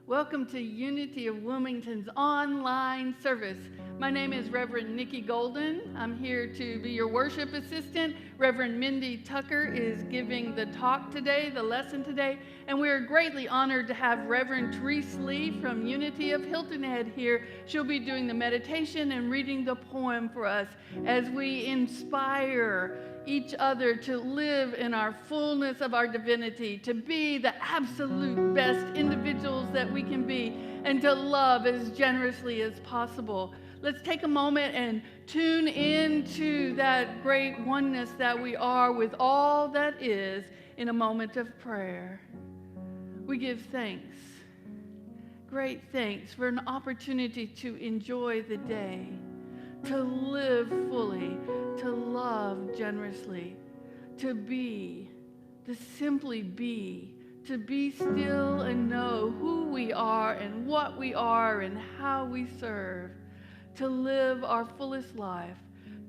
Welcome to Unity of Wilmington's online service. My name is Reverend Nikki Golden. I'm here to be your worship assistant. Reverend Mindy Tucker is giving the talk today, the lesson today, and we are greatly honored to have Reverend Therese Lee from Unity of Hilton Head here. She'll be doing the meditation and reading the poem for us as we inspire each other to live in our fullness of our divinity, to be the absolute best individuals that we can be, and to love as generously as possible. Let's take a moment and tune into that great oneness that we are with all that is in a moment of prayer. We give thanks, great thanks for an opportunity to enjoy the day, to live fully, to love generously, to be, to simply be, to be still and know who we are and what we are and how we serve, to live our fullest life,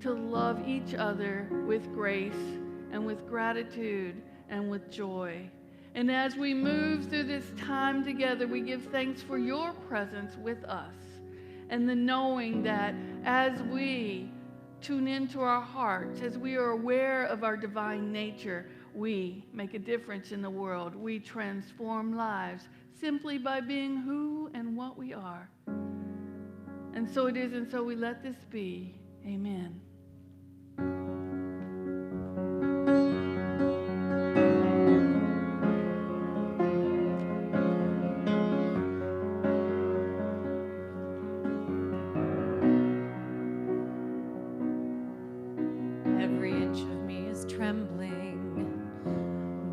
to love each other with grace and with gratitude and with joy. And as we move through this time together, we give thanks for your presence with us, and the knowing that as we tune into our hearts, as we are aware of our divine nature, we make a difference in the world. We transform lives simply by being who and what we are. And so it is, and so we let this be. Amen.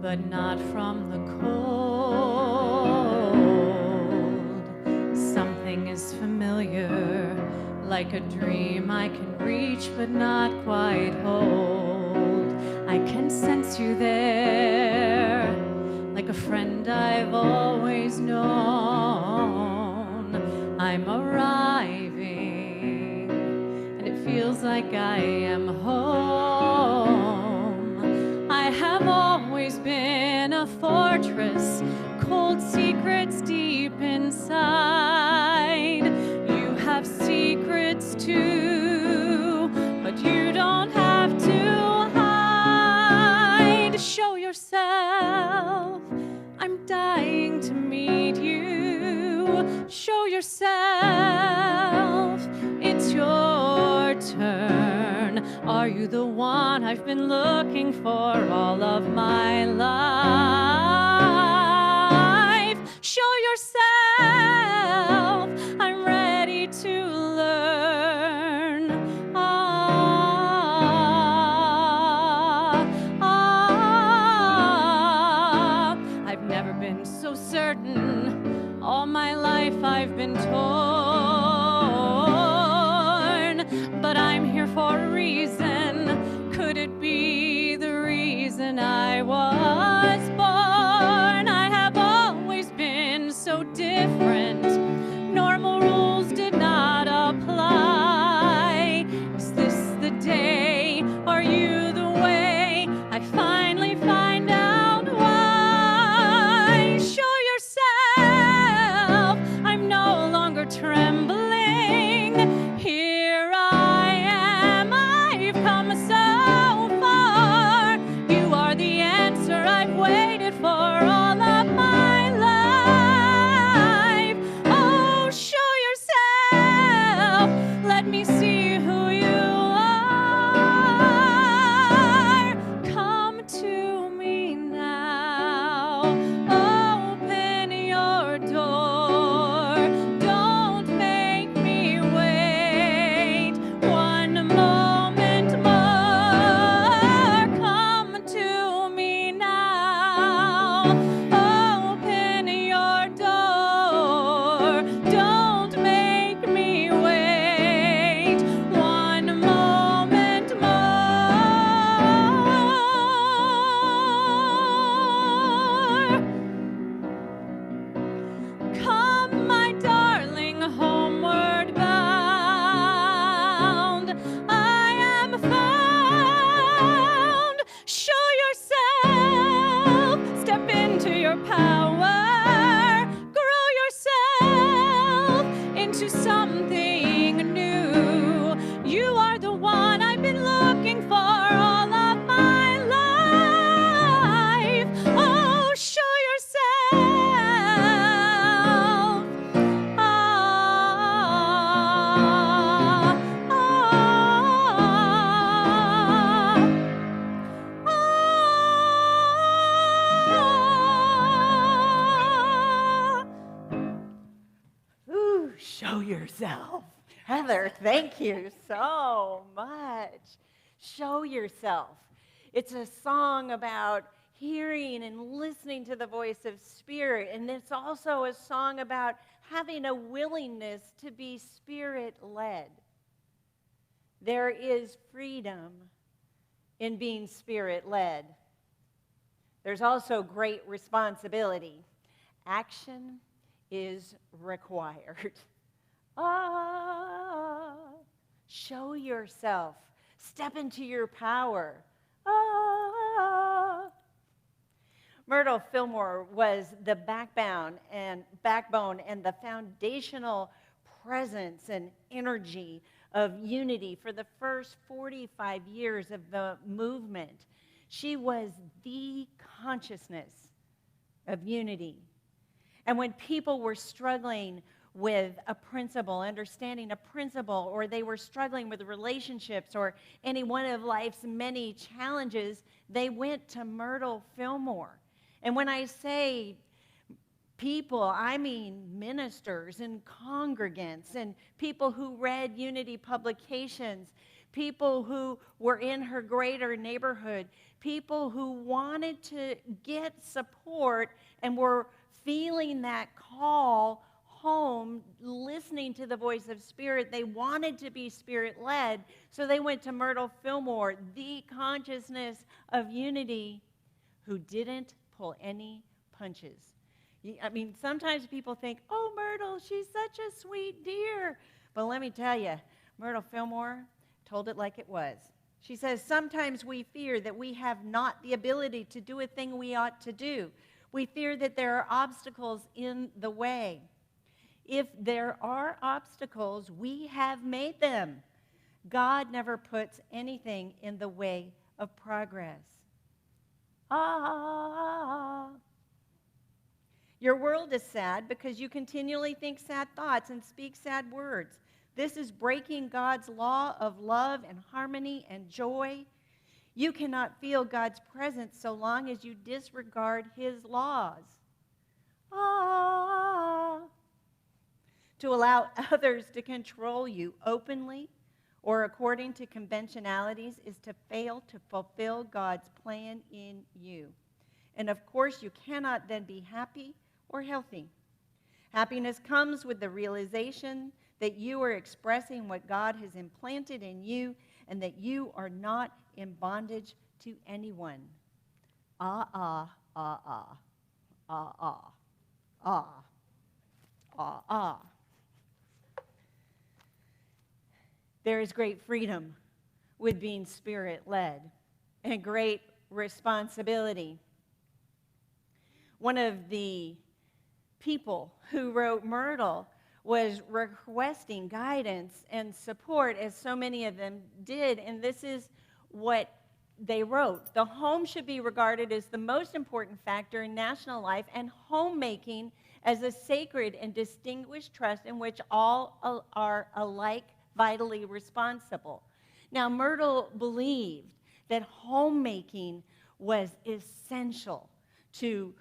But not from the cold. Something is familiar, like a dream I can reach but not quite hold. I can sense you there, like a friend I've always known. I'm arriving, and it feels like I am home. I have always been a fortress, cold secrets deep inside. You have secrets too, but you don't have to hide. Show yourself, I'm dying to meet you. Show yourself, it's your turn. Are you the one I've been looking for all of my life? Show yourself, I'm ready to learn. I've never been so certain. All my life I've been torn, but I'm here for a reason. Could it be the reason I was born? I have always been so different. Normal rules did not apply. Is this the day? Are you the way? I finally find out why. Show yourself, I'm no longer trembling. Here I am, I've come so far. You are the answer I've waited for all of my life. Oh, show yourself, let me see who you are. Come to me now, open your door. Don't make me wait one moment more. Come to me now, open your door. Don't make me wait one moment more. Show yourself. Heather, thank you so much. Show yourself. It's a song about hearing and listening to the voice of Spirit, and it's also a song about having a willingness to be Spirit-led. There is freedom in being Spirit-led. There's also great responsibility. Action is required. Show yourself. Step into your power. Myrtle Fillmore was the backbone and the foundational presence and energy of unity for the first 45 years of the movement. She was the consciousness of unity. And when people were struggling with a principle, understanding a principle, or they were struggling with relationships or any one of life's many challenges, they went to Myrtle Fillmore. And when I say people, I mean ministers and congregants and people who read Unity publications, people who were in her greater neighborhood, people who wanted to get support and were feeling that call home, listening to the voice of Spirit. They wanted to be Spirit-led, so they went to Myrtle Fillmore, the consciousness of unity, who didn't pull any punches. I mean, sometimes people think, oh, Myrtle, she's such a sweet dear. But let me tell you, Myrtle Fillmore told it like it was. She says, sometimes we fear that we have not the ability to do a thing we ought to do. We fear that there are obstacles in the way. If there are obstacles, we have made them. God never puts anything in the way of progress. Your world is sad because you continually think sad thoughts and speak sad words. This is breaking God's law of love and harmony and joy. You cannot feel God's presence so long as you disregard his laws. To allow others to control you openly or according to conventionalities is to fail to fulfill God's plan in you. And of course, you cannot then be happy or healthy. Happiness comes with the realization that you are expressing what God has implanted in you and that you are not in bondage to anyone. There is great freedom with being Spirit-led and great responsibility. One of the people who wrote Myrtle was requesting guidance and support, as so many of them did, and this is what they wrote. The home should be regarded as the most important factor in national life, and homemaking as a sacred and distinguished trust in which all are alike vitally responsible. Now, Myrtle believed that homemaking was essential to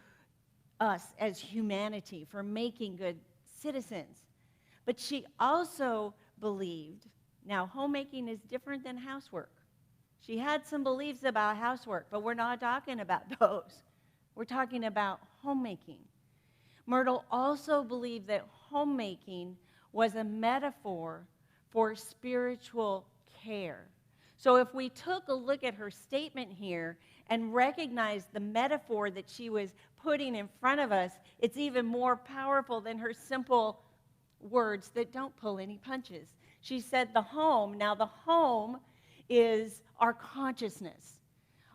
us as humanity for making good citizens. But she also believed, now homemaking is different than housework. She had some beliefs about housework, but we're not talking about those. We're talking about homemaking. Myrtle also believed that homemaking was a metaphor for spiritual care. So if we took a look at her statement here and recognized the metaphor that she was putting in front of us, it's even more powerful than her simple words that don't pull any punches. She said the home. Now the home is our consciousness.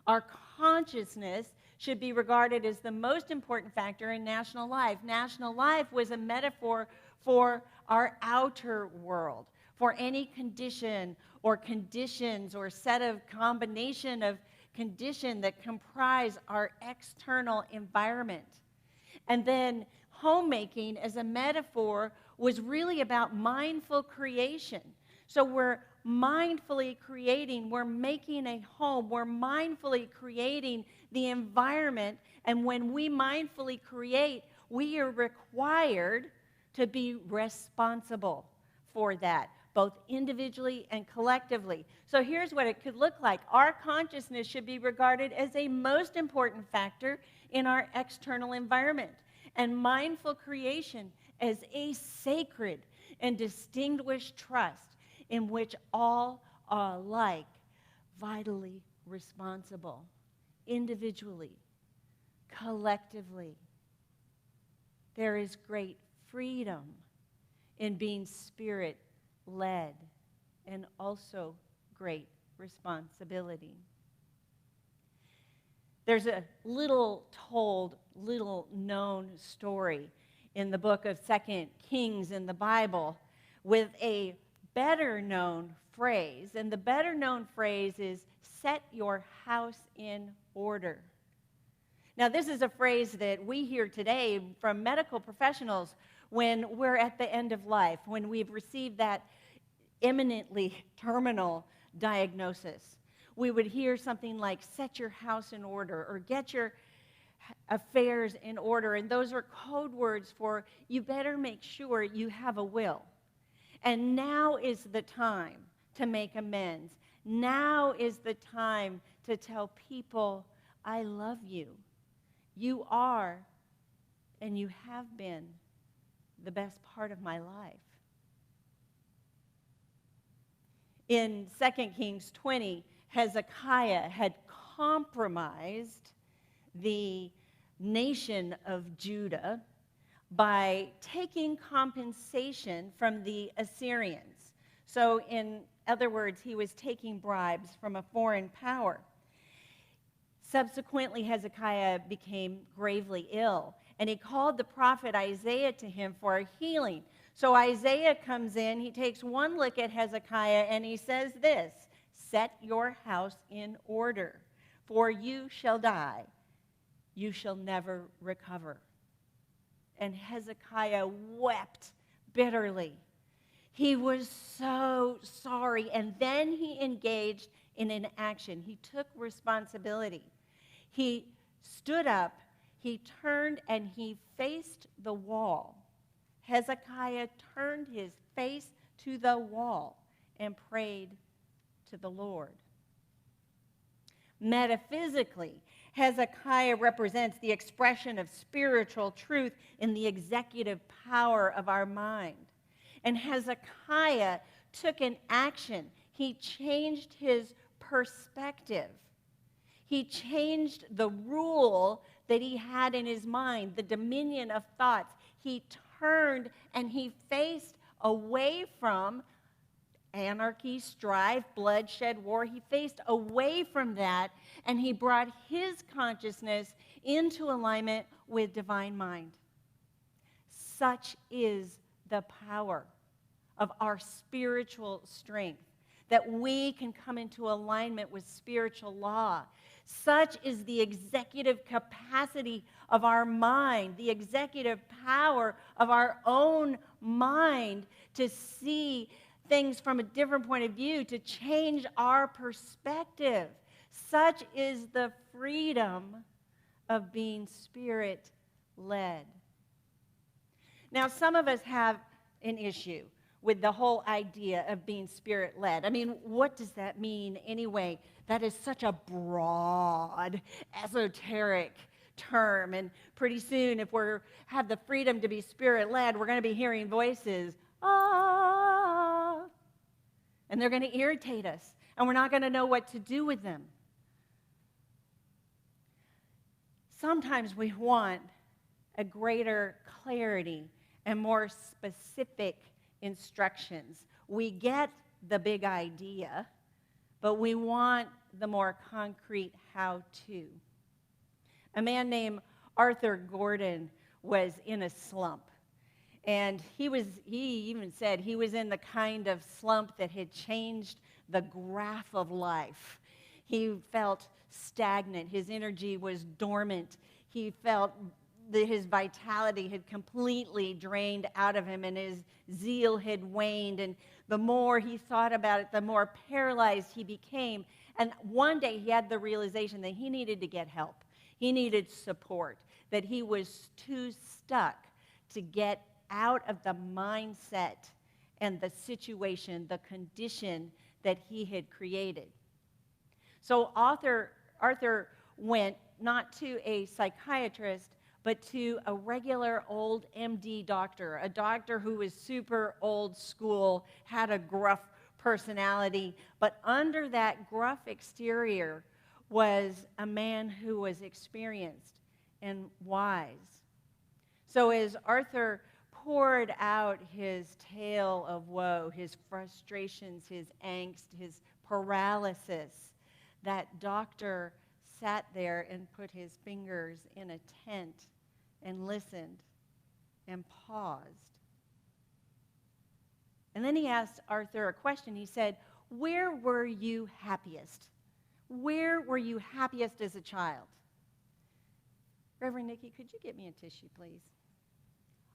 Our consciousness should be regarded as the most important factor in national life. National life was a metaphor for our outer world, for any condition or conditions or set of combination of condition that comprise our external environment. And then homemaking as a metaphor was really about mindful creation. So we're mindfully creating, we're making a home, we're mindfully creating the environment, and when we mindfully create, we are required to be responsible for that, both individually and collectively. So here's what it could look like. Our consciousness should be regarded as a most important factor in our external environment, and mindful creation as a sacred and distinguished trust in which all are alike vitally responsible, individually, collectively. There is great freedom in being Spirit-led, and also great responsibility. There's a little known story in the book of 2 Kings in the Bible with a better known phrase, and the better known phrase is, set your house in order. Now, this is a phrase that we hear today from medical professionals when we're at the end of life, when we've received that imminently terminal diagnosis. We would hear something like, set your house in order, or get your affairs in order, and those are code words for, you better make sure you have a will. And now is the time to make amends. Now is the time to tell people, I love you. You are, and you have been, the best part of my life. In 2 Kings 20, Hezekiah had compromised the nation of Judah by taking compensation from the Assyrians. So in other words, he was taking bribes from a foreign power. Subsequently, Hezekiah became gravely ill, and he called the prophet Isaiah to him for a healing. So Isaiah comes in, he takes one look at Hezekiah, and he says this, set your house in order, for you shall die. You shall never recover. And Hezekiah wept bitterly. He was so sorry, and then he engaged in an action. He took responsibility. He stood up, he turned, and he faced the wall. Hezekiah turned his face to the wall and prayed to the Lord. Metaphysically, Hezekiah represents the expression of spiritual truth in the executive power of our mind. And Hezekiah took an action. He changed his perspective. He changed the rule that he had in his mind, the dominion of thoughts. He turned and he faced away from anarchy, strife, bloodshed, war. He faced away from that, and he brought his consciousness into alignment with divine mind. Such is the power of our spiritual strength, that we can come into alignment with spiritual law. Such is the executive capacity of our mind, the executive power of our own mind to see things from a different point of view, to change our perspective. Such is the freedom of being Spirit-led. Now, some of us have an issue with the whole idea of being Spirit-led. I mean, what does that mean anyway? That is such a broad, esoteric term, and pretty soon, if we have the freedom to be Spirit-led, we're going to be hearing voices, ah, and they're going to irritate us, and we're not going to know what to do with them. Sometimes we want a greater clarity and more specific instructions. We get the big idea, but we want the more concrete how-to. A man named Arthur Gordon was in a slump. And he even said he was in the kind of slump that had changed the graph of life. He felt stagnant. His energy was dormant. He felt that his vitality had completely drained out of him, and his zeal had waned. And the more he thought about it, the more paralyzed he became. And one day he had the realization that he needed to get help. He needed support, that he was too stuck to get out of the mindset and the situation, the condition that he had created. So Arthur went not to a psychiatrist, but to a regular old MD doctor, a doctor who was super old school, had a gruff personality, but under that gruff exterior was a man who was experienced and wise. So as Arthur poured out his tale of woe, his frustrations, his angst, his paralysis, that doctor sat there and put his fingers in a tent and listened and paused. And then he asked Arthur a question. He said, "Where were you happiest? Where were you happiest as a child?" Reverend Nikki, could you get me a tissue, please?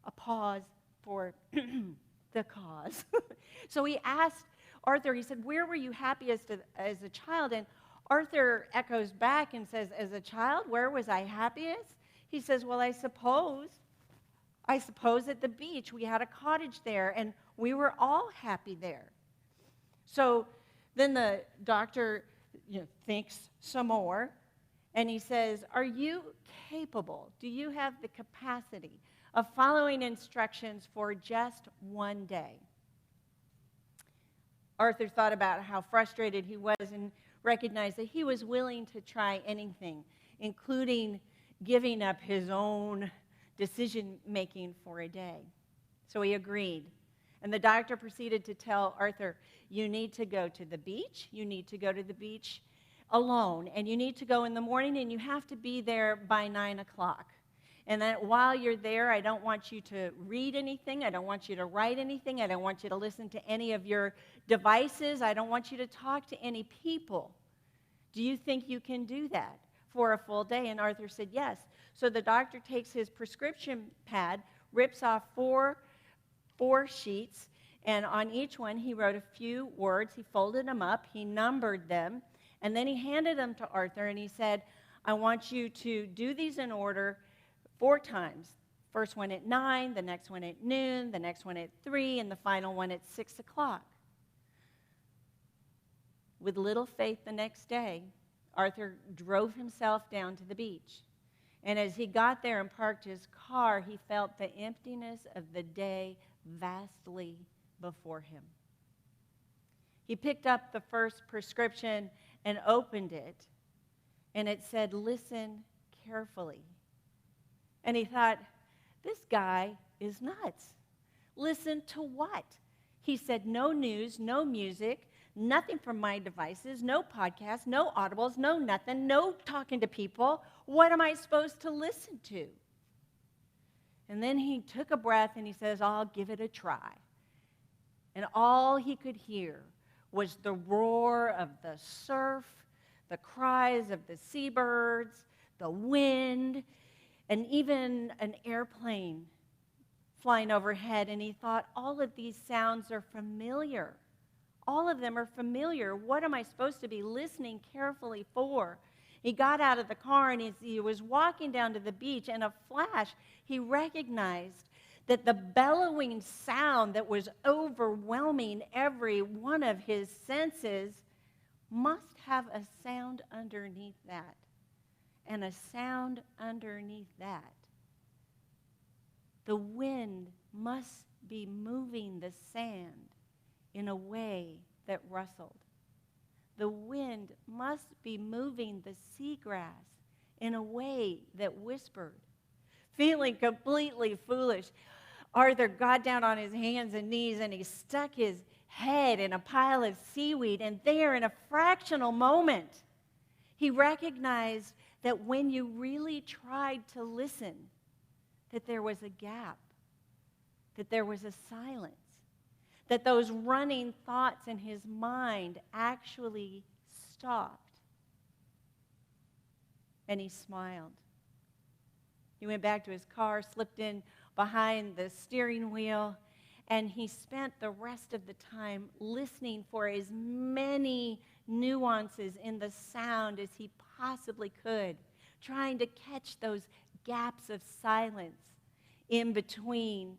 A pause for the cause. So he asked Arthur, he said, "Where were you happiest as a child?" And Arthur echoes back and says, "As a child, where was I happiest?" He says, "Well, I suppose at the beach. We had a cottage there, and we were all happy there." So then the doctor thinks some more, and he says, "Are you capable? Do you have the capacity of following instructions for just one day?" Arthur thought about how frustrated he was and recognized that he was willing to try anything, including giving up his own decision-making for a day. So he agreed. And the doctor proceeded to tell Arthur, "You need to go to the beach. You need to go to the beach alone. And you need to go in the morning, and you have to be there by 9 o'clock. And then while you're there, I don't want you to read anything. I don't want you to write anything. I don't want you to listen to any of your devices. I don't want you to talk to any people. Do you think you can do that for a full day?" And Arthur said yes. So the doctor takes his prescription pad, rips off four sheets, and on each one he wrote a few words. He folded them up, he numbered them, and then he handed them to Arthur, and he said, "I want you to do these in order 4 times. First one at 9, the next one at noon, the next one at 3, and the final one at 6 o'clock. With little faith the next day, Arthur drove himself down to the beach. And as he got there and parked his car, he felt the emptiness of the day vastly before him. He picked up the first prescription and opened it, and it said, "Listen carefully." And he thought, this guy is nuts. Listen to what? He said, "No news, no music, nothing from my devices, no podcasts, no audibles, no nothing, no talking to people. What am I supposed to listen to?" And then he took a breath and he says, "I'll give it a try." And all he could hear was the roar of the surf, the cries of the seabirds, the wind, and even an airplane flying overhead. And he thought, all of these sounds are familiar. All of them are familiar. What am I supposed to be listening carefully for? He got out of the car, and as he was walking down to the beach, in a flash, he recognized that the bellowing sound that was overwhelming every one of his senses must have a sound underneath that, and a sound underneath that. The wind must be moving the sand in a way that rustled. The wind must be moving the seagrass in a way that whispered. Feeling completely foolish, Arthur got down on his hands and knees, and he stuck his head in a pile of seaweed, and there, in a fractional moment, he recognized that when you really tried to listen, that there was a gap, that there was a silence, that those running thoughts in his mind actually stopped. And he smiled. He went back to his car, slipped in behind the steering wheel, and he spent the rest of the time listening for as many nuances in the sound as he possibly could, trying to catch those gaps of silence in between.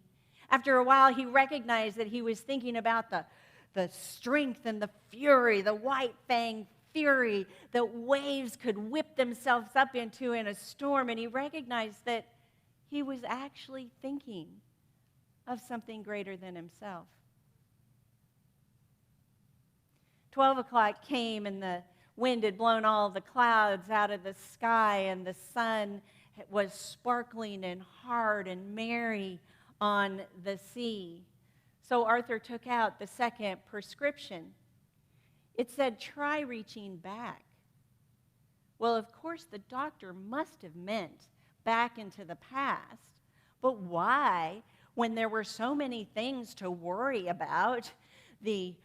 After a while, he recognized that he was thinking about the strength and the fury, the white fang fury that waves could whip themselves up into in a storm. And he recognized that he was actually thinking of something greater than himself. 12 o'clock came, and the wind had blown all the clouds out of the sky, and the sun was sparkling and hard and merry on the sea. So Arthur took out the second prescription. It said, try reaching back. Well, of course, the doctor must have meant back into the past. But why, when there were so many things to worry about, the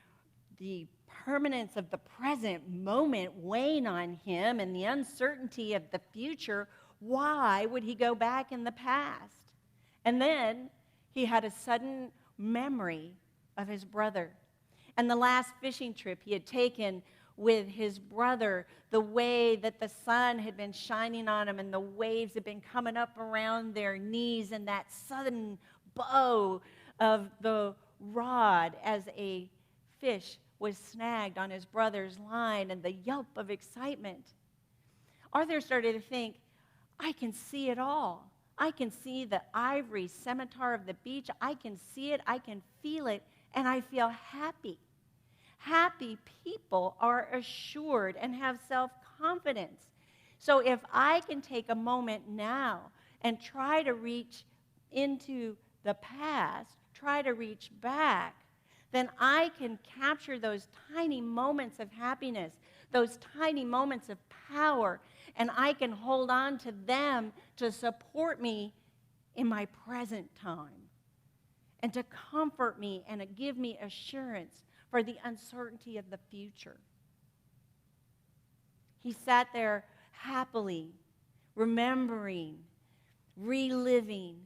permanence of the present moment weighing on him and the uncertainty of the future, why would he go back in the past? And then he had a sudden memory of his brother and the last fishing trip he had taken with his brother, the way that the sun had been shining on him and the waves had been coming up around their knees, and that sudden bow of the rod as a fish was snagged on his brother's line, and the yelp of excitement. Arthur started to think, I can see it all. I can see the ivory scimitar of the beach. I can see it. I can feel it. And I feel happy. Happy people are assured and have self-confidence. So if I can take a moment now and try to reach into the past, try to reach back, then I can capture those tiny moments of happiness, those tiny moments of power, and I can hold on to them to support me in my present time and to comfort me and to give me assurance for the uncertainty of the future. He sat there happily, remembering, reliving,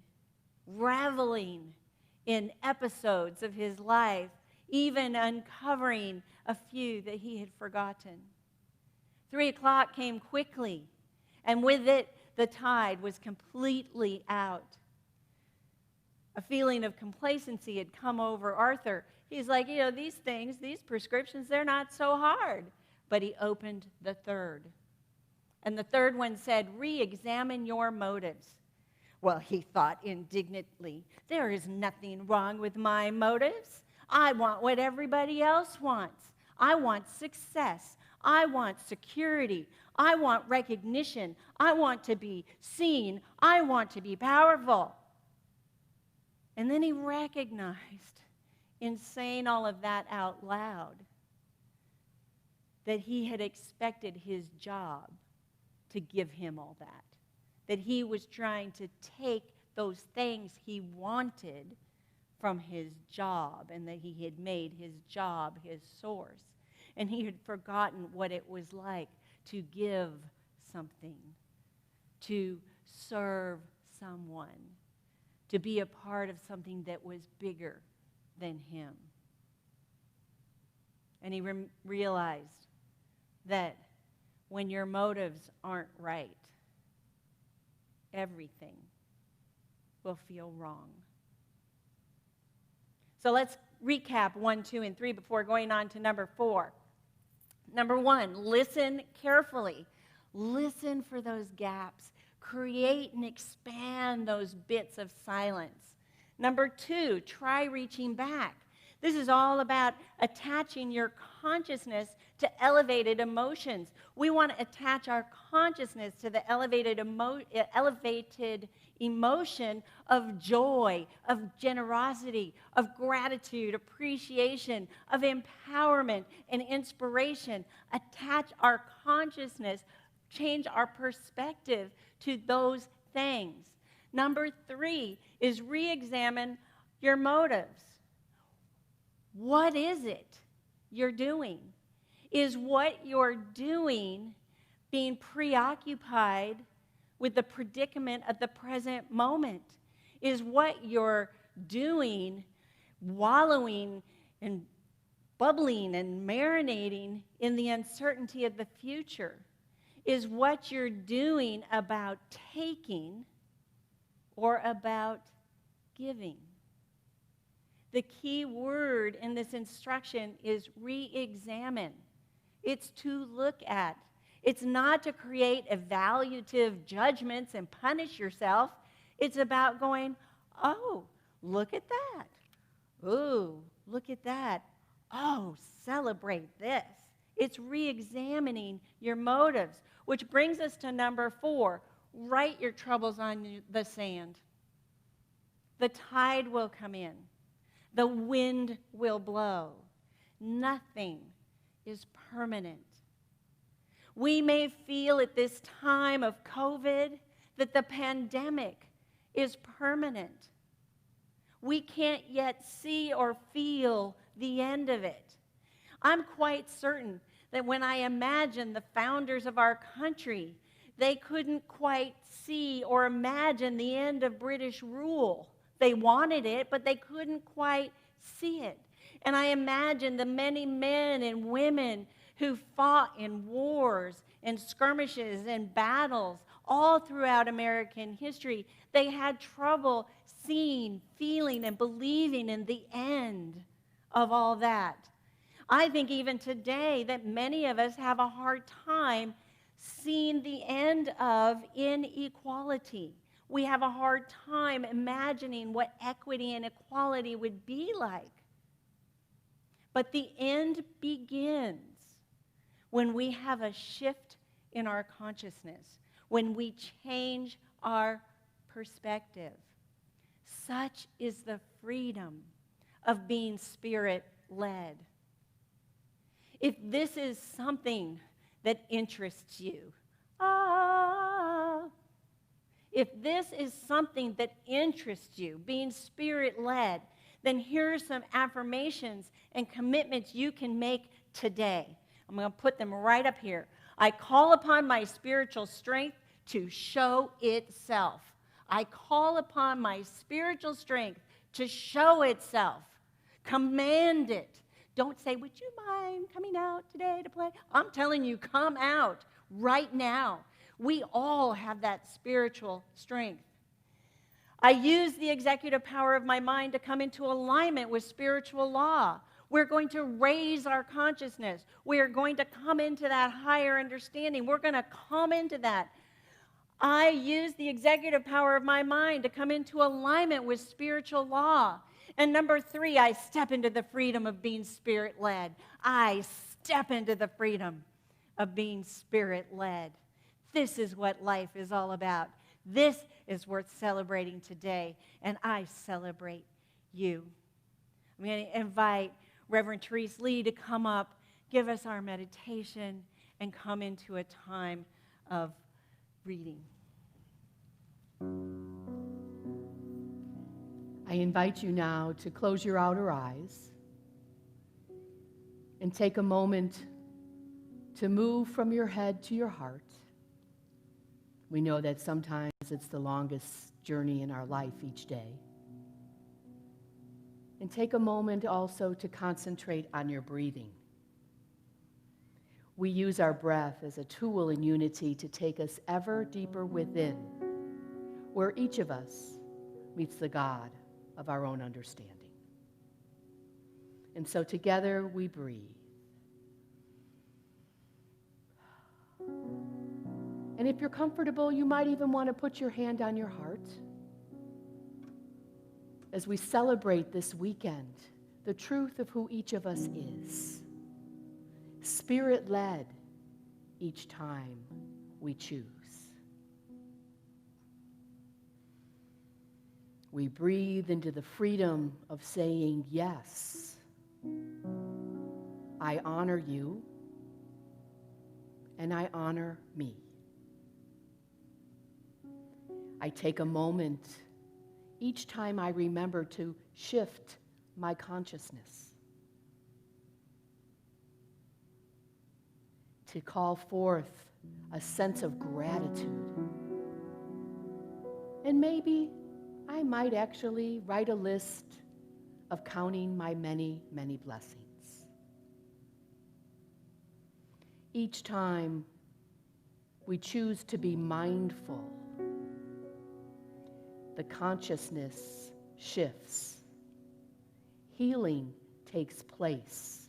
reveling in episodes of his life, even uncovering a few that he had forgotten. 3 o'clock came quickly, and with it, the tide was completely out. A feeling of complacency had come over Arthur. He's like, these things, these prescriptions, they're not so hard. But he opened the third. And the third one said, re-examine your motives. Well, he thought indignantly, there is nothing wrong with my motives. I want what everybody else wants. I want success. I want security. I want recognition. I want to be seen. I want to be powerful. And then he recognized, in saying all of that out loud, that he had expected his job to give him all that. That he was trying to take those things he wanted from his job, and that he had made his job his source. And he had forgotten what it was like to give something, to serve someone, to be a part of something that was bigger than him. And he realized that when your motives aren't right, everything will feel wrong. So let's recap 1, 2, and 3 before going on to number 4. Number 1, listen carefully. Listen for those gaps. Create and expand those bits of silence. Number 2, try reaching back. This is all about attaching your consciousness to elevated emotions. We want to attach our consciousness to the elevated emotion of joy, of generosity, of gratitude, appreciation, of empowerment and inspiration. Attach our consciousness, change our perspective to those things. Number 3 is re-examine your motives. What is it you're doing? Is what you're doing being preoccupied with the predicament of the present moment? Is what you're doing wallowing and bubbling and marinating in the uncertainty of the future? Is what you're doing about taking or about giving? The key word in this instruction is re-examine. It's to look at. It's not to create evaluative judgments and punish yourself. It's about going, oh, look at that. Ooh, look at that. Oh, celebrate this. It's re-examining your motives, which brings us to number 4. Write your troubles on the sand. The tide will come in. The wind will blow. Nothing is permanent. We may feel at this time of COVID that the pandemic is permanent. We can't yet see or feel the end of it. I'm quite certain that when I imagine the founders of our country, they couldn't quite see or imagine the end of British rule. They wanted it, but they couldn't quite see it. And I imagine the many men and women who fought in wars and skirmishes and battles all throughout American history. They had trouble seeing, feeling, and believing in the end of all that. I think even today that many of us have a hard time seeing the end of inequality. We have a hard time imagining what equity and equality would be like. But the end begins when we have a shift in our consciousness, when we change our perspective. Such is the freedom of being Spirit-led. If this is something that interests you, if this is something that interests you, being Spirit-led, then here's some affirmations and commitments you can make today. I'm going to put them right up here. I call upon my spiritual strength to show itself. I call upon my spiritual strength to show itself. Command it. Don't say, would you mind coming out today to play? I'm telling you, come out right now. We all have that spiritual strength. I use the executive power of my mind to come into alignment with spiritual law. We're going to raise our consciousness. We are going to come into that higher understanding. We're going to come into that. I use the executive power of my mind to come into alignment with spiritual law. And number 3, I step into the freedom of being Spirit-led. I step into the freedom of being Spirit-led. This is what life is all about. This is worth celebrating today, and I celebrate you. I'm going to invite Reverend Therese Lee to come up, give us our meditation, and come into a time of reading. I invite you now to close your outer eyes and take a moment to move from your head to your heart. We know that sometimes it's the longest journey in our life each day. And take a moment also to concentrate on your breathing. We use our breath as a tool in unity to take us ever deeper within, where each of us meets the God of our own understanding. And so together we breathe. And if you're comfortable, you might even want to put your hand on your heart as we celebrate this weekend the truth of who each of us is. Spirit-led each time we choose. We breathe into the freedom of saying, yes, I honor you, and I honor me. I take a moment each time I remember to shift my consciousness, to call forth a sense of gratitude. And maybe I might actually write a list of counting my many, many blessings. Each time we choose to be mindful, the consciousness shifts healing takes place.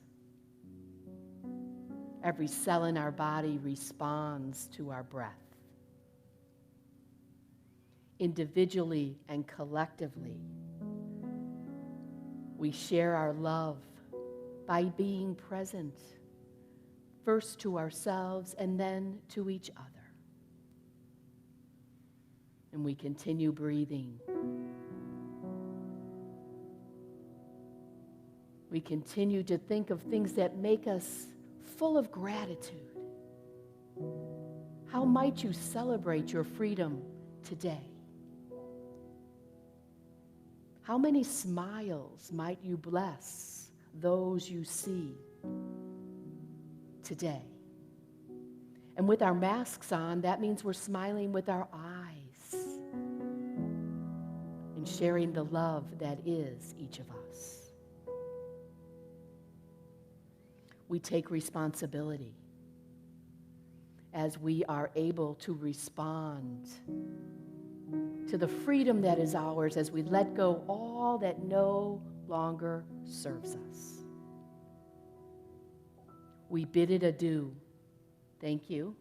Every cell in our body responds to our breath. Individually and collectively, we share our love by being present, first to ourselves and then to each other. And we continue breathing. We continue to think of things that make us full of gratitude. How might you celebrate your freedom today? How many smiles might you bless those you see today? And with our masks on, that means we're smiling with our eyes and sharing the love that is each of us. We take responsibility as we are able to respond to the freedom that is ours as we let go all that no longer serves us. We bid it adieu. Thank you.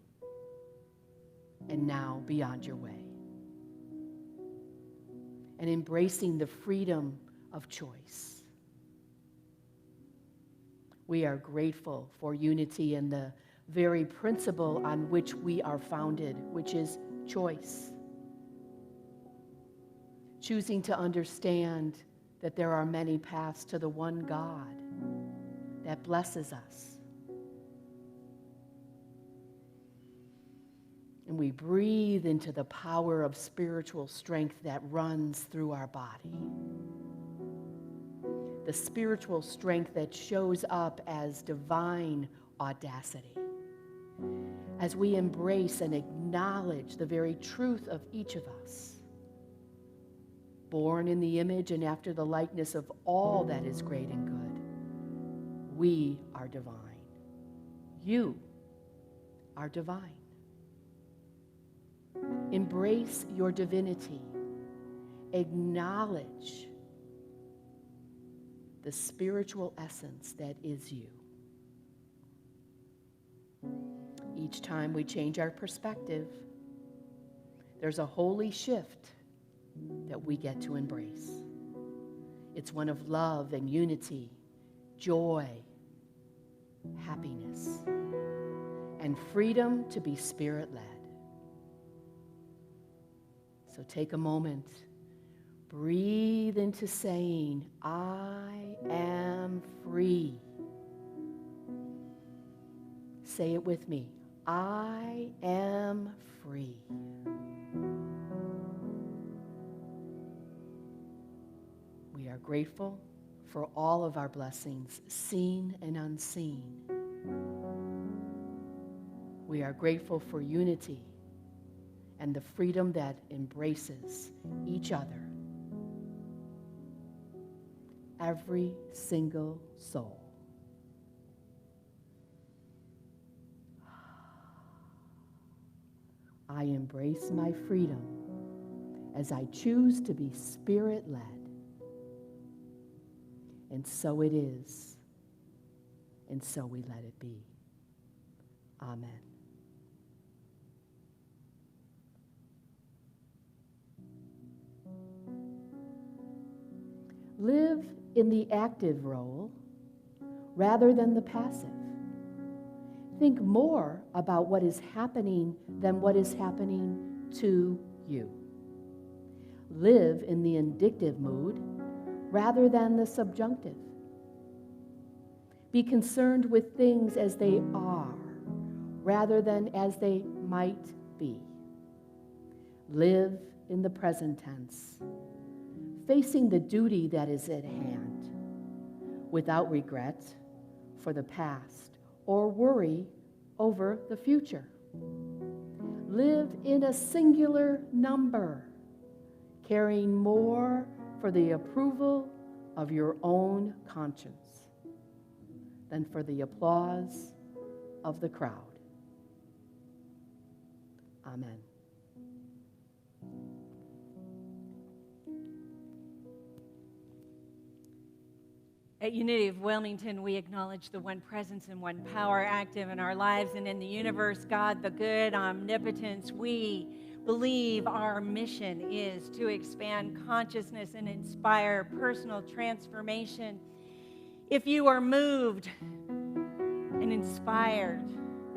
And now beyond your way. And embracing the freedom of choice. We are grateful for unity and the very principle on which we are founded, which is choice. Choosing to understand that there are many paths to the one God that blesses us. And we breathe into the power of spiritual strength that runs through our body. The spiritual strength that shows up as divine audacity. As we embrace and acknowledge the very truth of each of us. Born in the image and after the likeness of all that is great and good. We are divine. You are divine. Embrace your divinity. Acknowledge the spiritual essence that is you. Each time we change our perspective, there's a holy shift that we get to embrace. It's one of love and unity, joy, happiness, and freedom to be spirit-led. So take a moment, breathe into saying, I am free. Say it with me, I am free. We are grateful for all of our blessings, seen and unseen. We are grateful for unity and the freedom that embraces each other. Every single soul. I embrace my freedom as I choose to be spirit-led. And so it is, and so we let it be. Amen. Live in the active role rather than the passive. Think more about what is happening than what is happening to you. Live in the indicative mood rather than the subjunctive. Be concerned with things as they are rather than as they might be. Live in the present tense, facing the duty that is at hand, without regret for the past or worry over the future. Live in a singular number, caring more for the approval of your own conscience than for the applause of the crowd. Amen. At Unity of Wilmington, we acknowledge the one presence and one power active in our lives and in the universe, God, the good omnipotence. We believe our mission is to expand consciousness and inspire personal transformation. If you are moved and inspired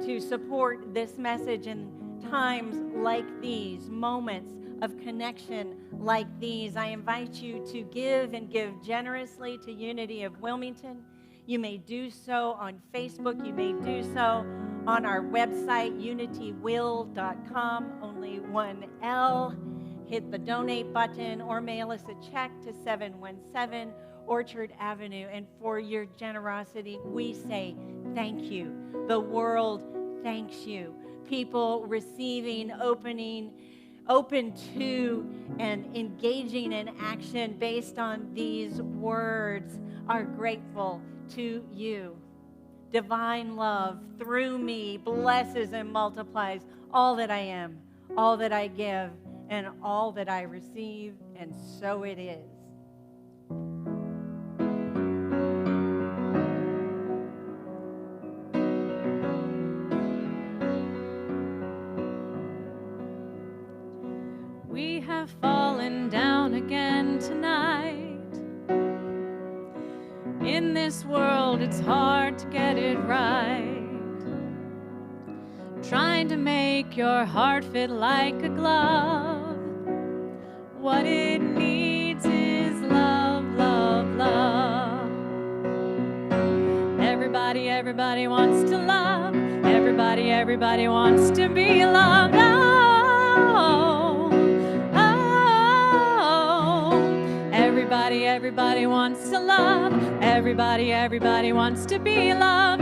to support this message in times like these, moments of connection like these, I invite you to give and give generously to Unity of Wilmington. You may do so on Facebook. You may do so on our website, unitywill.com, only one L. Hit the donate button or mail us a check to 717 Orchard Avenue. And for your generosity, we say thank you. The world thanks you. People receiving, open to and engaging in action based on these words are grateful to you. Divine love through me blesses and multiplies all that I am, all that I give, and all that I receive, and so it is. We have fallen down again tonight. In this world, it's hard to get it right. Trying to make your heart fit like a glove. What it needs is love, love, love. Everybody wants to love. Everybody wants to be loved. Everybody wants to love. Everybody wants to be loved.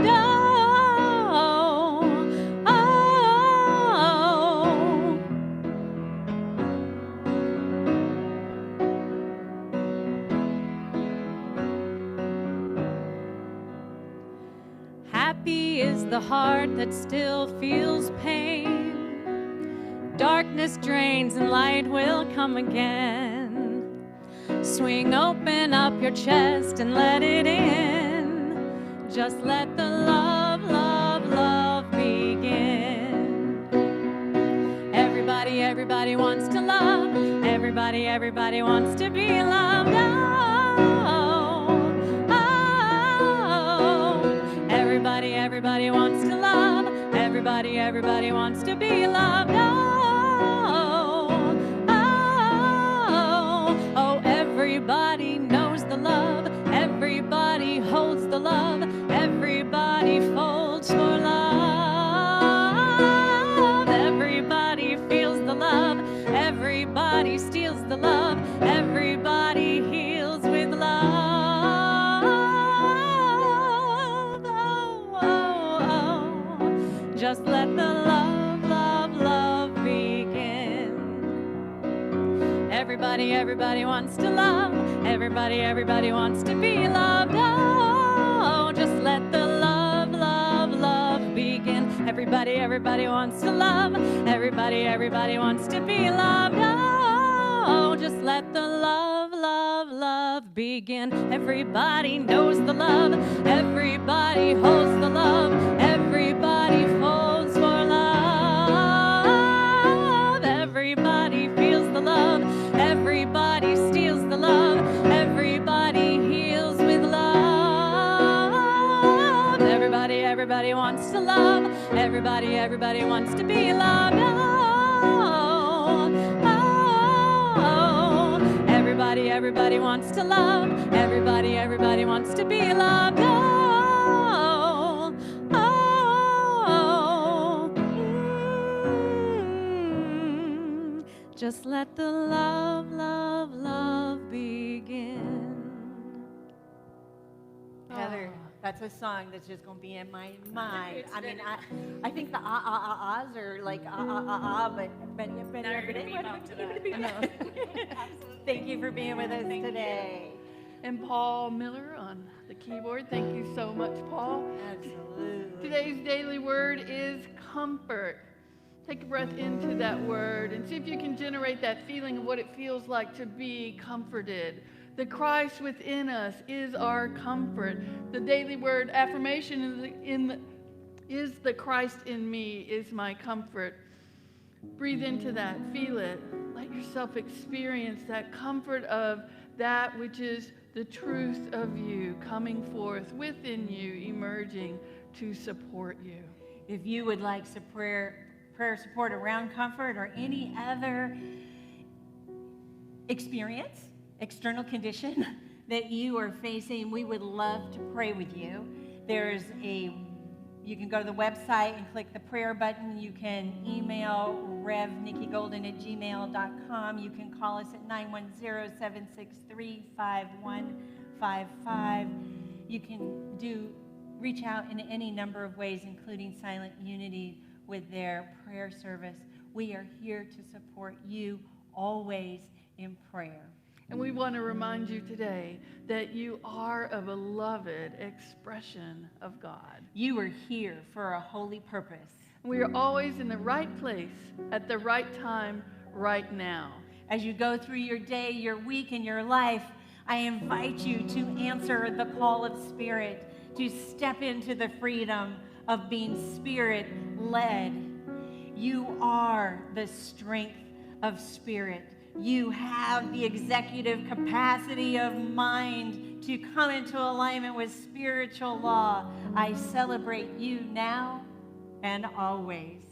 Happy is the heart that still feels pain. Darkness drains and light will come again. Swing open up your chest and let it in. Just let the love, love, love begin. Everybody wants to love. Everybody wants to be loved. Everybody wants to love. Everybody wants to be loved. Everybody knows the love. Everybody holds the love. Everybody folds for love. Everybody feels the love. Everybody steals the love. Everybody heals with love. Oh, oh, oh. Just let the love, love, love begin. Everybody wants to love. Everybody wants to be loved. Oh, just let the love, love, love begin. Everybody wants to love. Everybody wants to be loved. Oh, just let the love, love, love begin. Everybody knows the love. Everybody holds the love. Everybody folds for love. Everybody feels the love. Everybody steals the love. Everybody heals with love. Everybody wants to love. Everybody wants to be loved. Oh, oh, oh. Everybody wants to love. Everybody wants to be loved. Oh, oh, just let the love, love, love begin. Heather, that's a song that's just going to be in my mind. I mean, I think the ahs are like but thank you for being with us today. And Paul Miller on the keyboard. Thank you so much, Paul. Absolutely. Today's daily word is comfort. Take a breath into that word and see if you can generate that feeling of what it feels like to be comforted. The Christ within us is our comfort. The daily word affirmation is the Christ in me is my comfort. Breathe into that, feel it. Let yourself experience that comfort of that which is the truth of you coming forth within you, emerging to support you. If you would like some prayer support around comfort or any other experience, external condition that you are facing, we would love to pray with you. You can go to the website and click the prayer button. You can email revnikkigolden@gmail.com. You can call us at 910-763-5155. You can reach out in any number of ways, including Silent Unity with their prayer service. We are here to support you always in prayer. And we want to remind you today that you are a beloved expression of God. You are here for a holy purpose. We are always in the right place at the right time right now. As you go through your day, your week, and your life, I invite you to answer the call of Spirit, to step into the freedom of being Spirit-led. You are the strength of Spirit. You have the executive capacity of mind to come into alignment with spiritual law. I celebrate you now and always.